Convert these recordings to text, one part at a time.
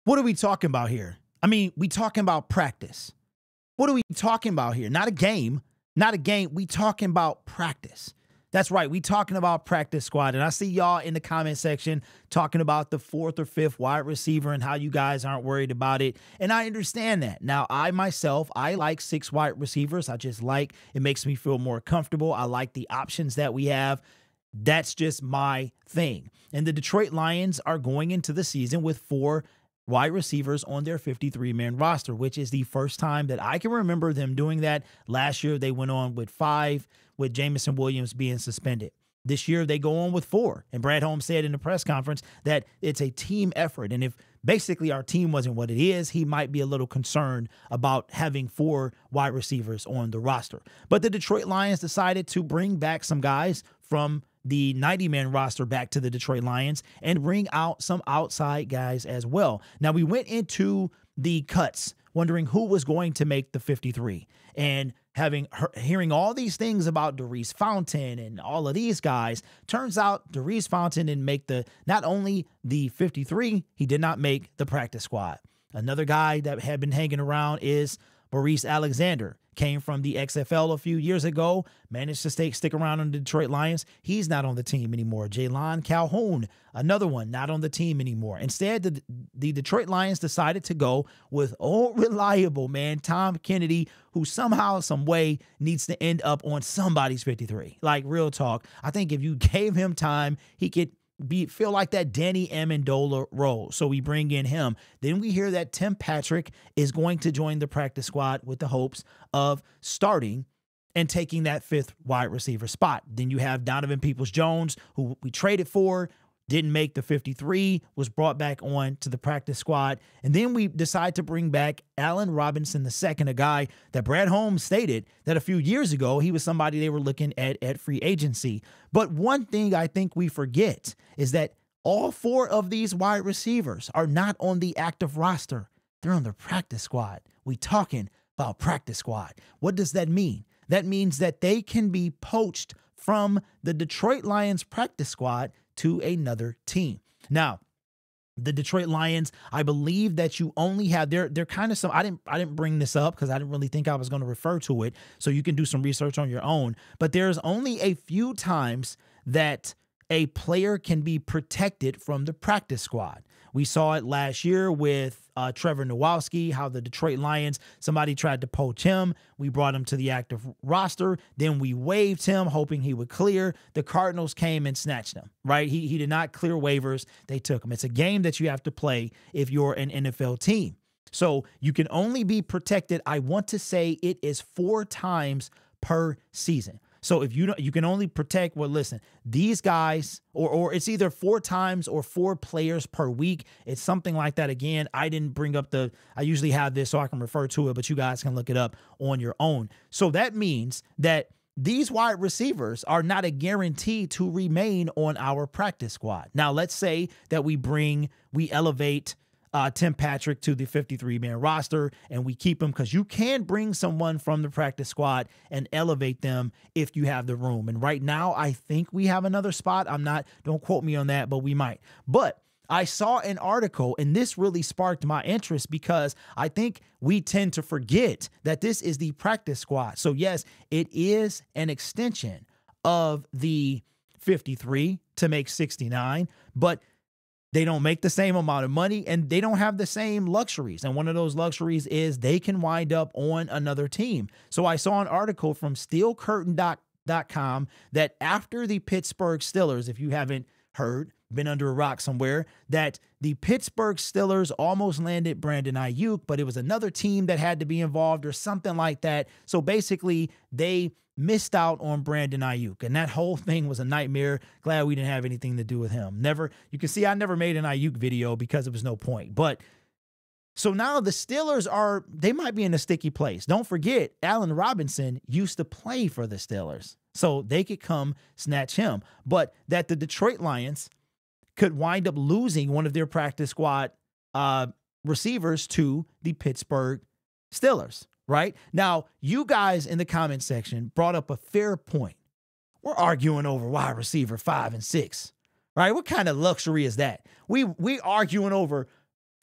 What are we talking about here? I mean, we talking about practice. What are we talking about here? Not a game. Not a game. We talking about practice. That's right. We talking about practice squad. And I see y'all in the comment section talking about the 4th or 5th wide receiver and how you guys aren't worried about it. And I understand that. Now, I myself, I like 6 wide receivers. It makes me feel more comfortable. I like the options that we have. That's just my thing. And the Detroit Lions are going into the season with 4 wide receivers on their 53-man roster, which is the first time that I can remember them doing that. Last year, they went on with 5, with Jameson Williams being suspended. This year, they go on with 4. And Brad Holmes said in the press conference that it's a team effort. And if basically our team wasn't what it is, he might be a little concerned about having 4 wide receivers on the roster. But the Detroit Lions decided to bring back some guys from the 90-man roster back to the Detroit Lions and bring out some outside guys as well. Now, we went into the cuts wondering who was going to make the 53 and hearing all these things about Daurice Fountain and all of these guys. Turns out Daurice Fountain didn't make not only the 53, he did not make the practice squad. Another guy that had been hanging around is Maurice Alexander. Came from the XFL a few years ago, managed to stick around on the Detroit Lions. He's not on the team anymore. Jaylon Calhoun, another one, not on the team anymore. Instead, the Detroit Lions decided to go with old reliable, man, Tom Kennedy, who somehow, some way needs to end up on somebody's 53. Like, real talk. I think if you gave him time, he could feel like that Danny Amendola role. So we bring in him. Then we hear that Tim Patrick is going to join the practice squad with the hopes of starting and taking that 5th wide receiver spot. Then you have Donovan Peoples-Jones, who we traded for, didn't make the 53, was brought back on to the practice squad. And then we decide to bring back Allen Robinson II, a guy that Brad Holmes stated that a few years ago, he was somebody they were looking at free agency. But one thing I think we forget is that all 4 of these wide receivers are not on the active roster. They're on the practice squad. We talking about practice squad. What does that mean? That means that they can be poached from the Detroit Lions practice squad to another team. Now, the Detroit Lions, I believe that you only have they're kind of some. I didn't bring this up because I didn't really think I was going to refer to it. So you can do some research on your own. But there's only a few times that a player can be protected from the practice squad. We saw it last year with Trevor Nowalski, how the Detroit Lions, somebody tried to poach him. We brought him to the active roster. Then we waived him, hoping he would clear. The Cardinals came and snatched him, right? He did not clear waivers. They took him. It's a game that you have to play if you're an NFL team. So you can only be protected, I want to say it is 4 times per season. So if you can only protect, well, listen, these guys, or it's either 4 times or 4 players per week. It's something like that. Again, I didn't bring up I usually have this so I can refer to it, but you guys can look it up on your own. So that means that these wide receivers are not a guarantee to remain on our practice squad. Now, let's say that we elevate Tim Patrick to the 53-man roster, and we keep him because you can bring someone from the practice squad and elevate them if you have the room. And right now, I think we have another spot. Don't quote me on that, but we might. But I saw an article, and this really sparked my interest because I think we tend to forget that this is the practice squad. So yes, it is an extension of the 53 to make 69, but they don't make the same amount of money and they don't have the same luxuries. And one of those luxuries is they can wind up on another team. So I saw an article from steelcurtain.com that after the Pittsburgh Steelers, if you haven't heard, been under a rock somewhere, that the Pittsburgh Steelers almost landed Brandon Ayuk, but it was another team that had to be involved or something like that. So basically they missed out on Brandon Ayuk, and that whole thing was a nightmare. Glad we didn't have anything to do with him. You can see I never made an Ayuk video because there was no point. But so now the Steelers they might be in a sticky place. Don't forget, Allen Robinson used to play for the Steelers, so they could come snatch him. But that the Detroit Lions could wind up losing one of their practice squad receivers to the Pittsburgh Steelers. Right? Now, you guys in the comment section brought up a fair point. We're arguing over wide receiver 5 and 6, right? What kind of luxury is that? We arguing over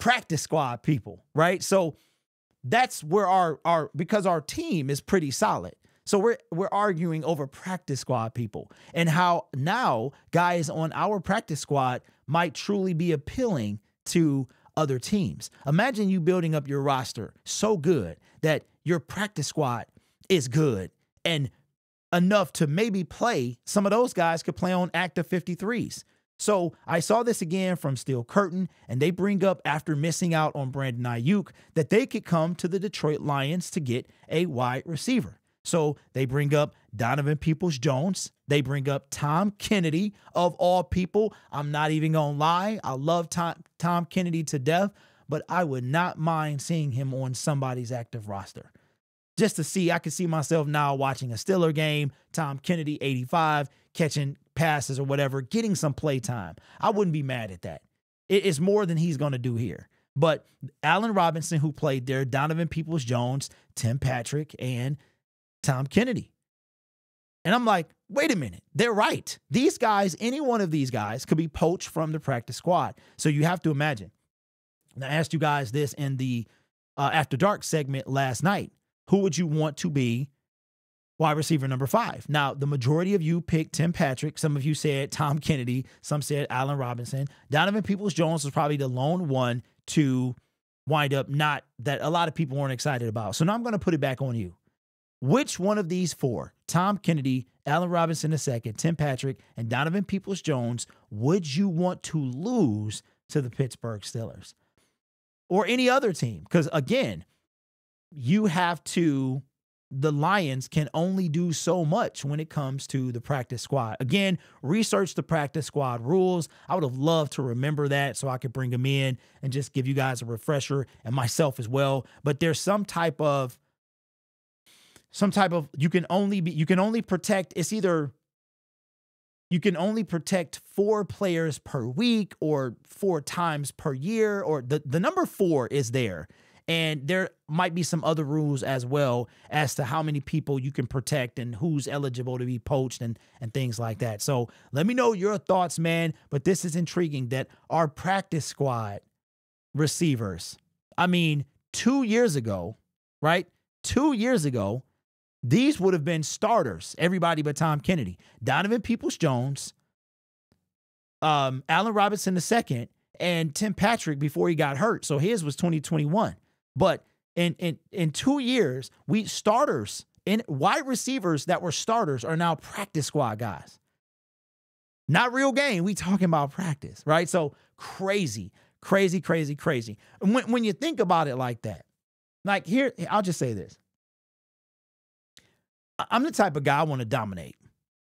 practice squad people, right? So that's where our because our team is pretty solid. So we're arguing over practice squad people and how now guys on our practice squad might truly be appealing to other teams. Imagine you building up your roster so good that your practice squad is good and enough to maybe play. Some of those guys could play on active 53s. So I saw this again from Steel Curtain, and they bring up after missing out on Brandon Ayuk that they could come to the Detroit Lions to get a wide receiver. So they bring up Donovan Peoples-Jones. They bring up Tom Kennedy, of all people. I'm not even going to lie. I love Tom Kennedy to death, but I would not mind seeing him on somebody's active roster. Just to see, I could see myself now watching a Steeler game, Tom Kennedy, 85, catching passes or whatever, getting some play time. I wouldn't be mad at that. It's more than he's going to do here. But Allen Robinson, who played there, Donovan Peoples-Jones, Tim Patrick, and Tom Kennedy. And I'm like, wait a minute. They're right. These guys, any one of these guys could be poached from the practice squad. So you have to imagine. And I asked you guys this in the After Dark segment last night. Who would you want to be wide receiver number 5? Now, the majority of you picked Tim Patrick. Some of you said Tom Kennedy. Some said Allen Robinson. Donovan Peoples-Jones was probably the lone one to wind up not that a lot of people weren't excited about. So now I'm going to put it back on you. Which one of these 4, Tom Kennedy, Allen Robinson II, Tim Patrick, and Donovan Peoples-Jones, would you want to lose to the Pittsburgh Steelers or any other team? Because again, you have to, the Lions can only do so much when it comes to the practice squad. Again, research the practice squad rules. I would have loved to remember that so I could bring them in and just give you guys a refresher and myself as well. But there's some type of, you can only protect, it's either you can only protect 4 players per week or 4 times per year, or the number 4 is there. And there might be some other rules as well as to how many people you can protect and who's eligible to be poached and things like that. So let me know your thoughts, man. But this is intriguing that our practice squad receivers, I mean, 2 years ago, right? 2 years ago, these would have been starters, everybody but Tom Kennedy. Donovan Peoples-Jones, Allen Robinson II, and Tim Patrick before he got hurt. So his was 2021. But in 2 years, we starters and wide receivers that were starters are now practice squad guys. Not real game. We talking about practice, right? So crazy, crazy, crazy, crazy. And when you think about it like that, like here, I'll just say this. I'm the type of guy I want to dominate.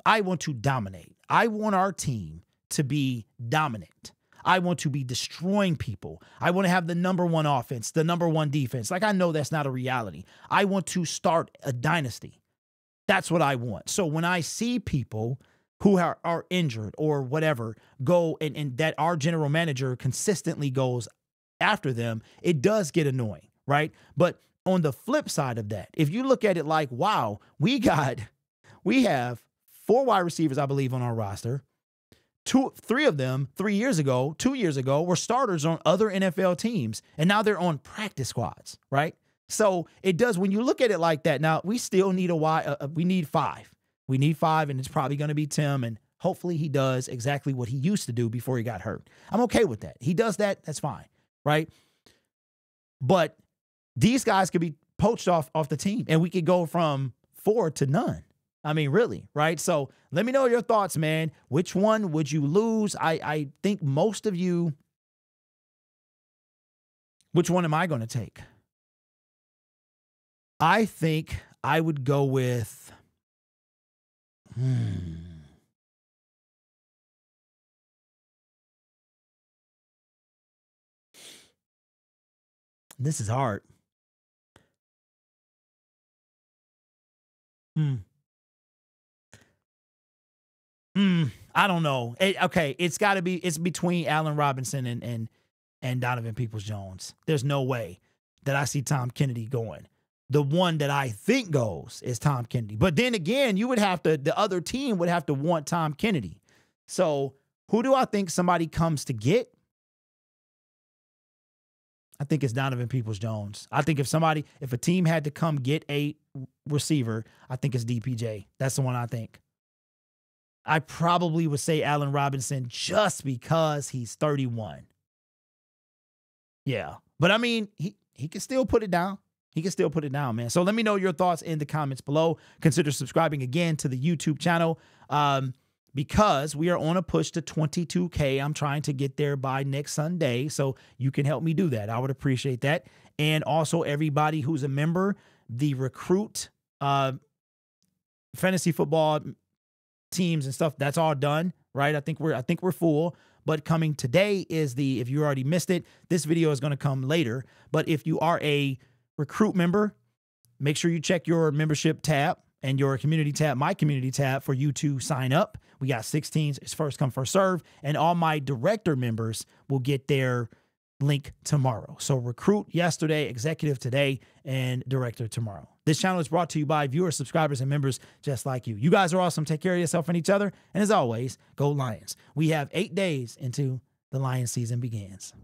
I want to dominate. I want our team to be dominant. I want to be destroying people. I want to have the number 1 offense, the number 1 defense. Like, I know that's not a reality. I want to start a dynasty. That's what I want. So when I see people who are injured or whatever go and that our general manager consistently goes after them, it does get annoying, right? But on the flip side of that, if you look at it like, wow, we have 4 wide receivers, I believe, on our roster. 3 of them 2 years ago, were starters on other NFL teams, and now they're on practice squads, right? So it does, when you look at it like that, now we still need we need 5. We need 5, and it's probably going to be Tim, and hopefully he does exactly what he used to do before he got hurt. I'm okay with that. He does that, that's fine, right? But these guys could be poached off the team, and we could go from 4 to none. I mean, really, right? So let me know your thoughts, man. Which one would you lose? I think most of you, which one am I going to take? I think I would go with, This is hard. I don't know. Okay, it's got to be. It's between Allen Robinson and Donovan Peoples-Jones. There's no way that I see Tom Kennedy going. The one that I think goes is Tom Kennedy. But then again, the other team would have to want Tom Kennedy. So who do I think somebody comes to get? I think it's Donovan Peoples-Jones. I think if a team had to come get a receiver, I think it's DPJ. That's the one I think. I probably would say Allen Robinson just because he's 31. Yeah. But I mean, he can still put it down. He can still put it down, man. So let me know your thoughts in the comments below. Consider subscribing again to the YouTube channel because we are on a push to 22K. I'm trying to get there by next Sunday, so you can help me do that. I would appreciate that. And also everybody who's a member, the recruit fantasy football teams and stuff, that's all done, right? I think we're full. But coming today is if you already missed it, this video is going to come later. But if you are a recruit member, make sure you check your membership tab and your community tab, my community tab, for you to sign up. We got 16s. It's first come, first serve. And all my director members will get their link tomorrow. So recruit yesterday, executive today, and director tomorrow. This channel is brought to you by viewers, subscribers, and members just like you. You guys are awesome. Take care of yourself and each other. And as always, go Lions. We have 8 days until the Lions season begins.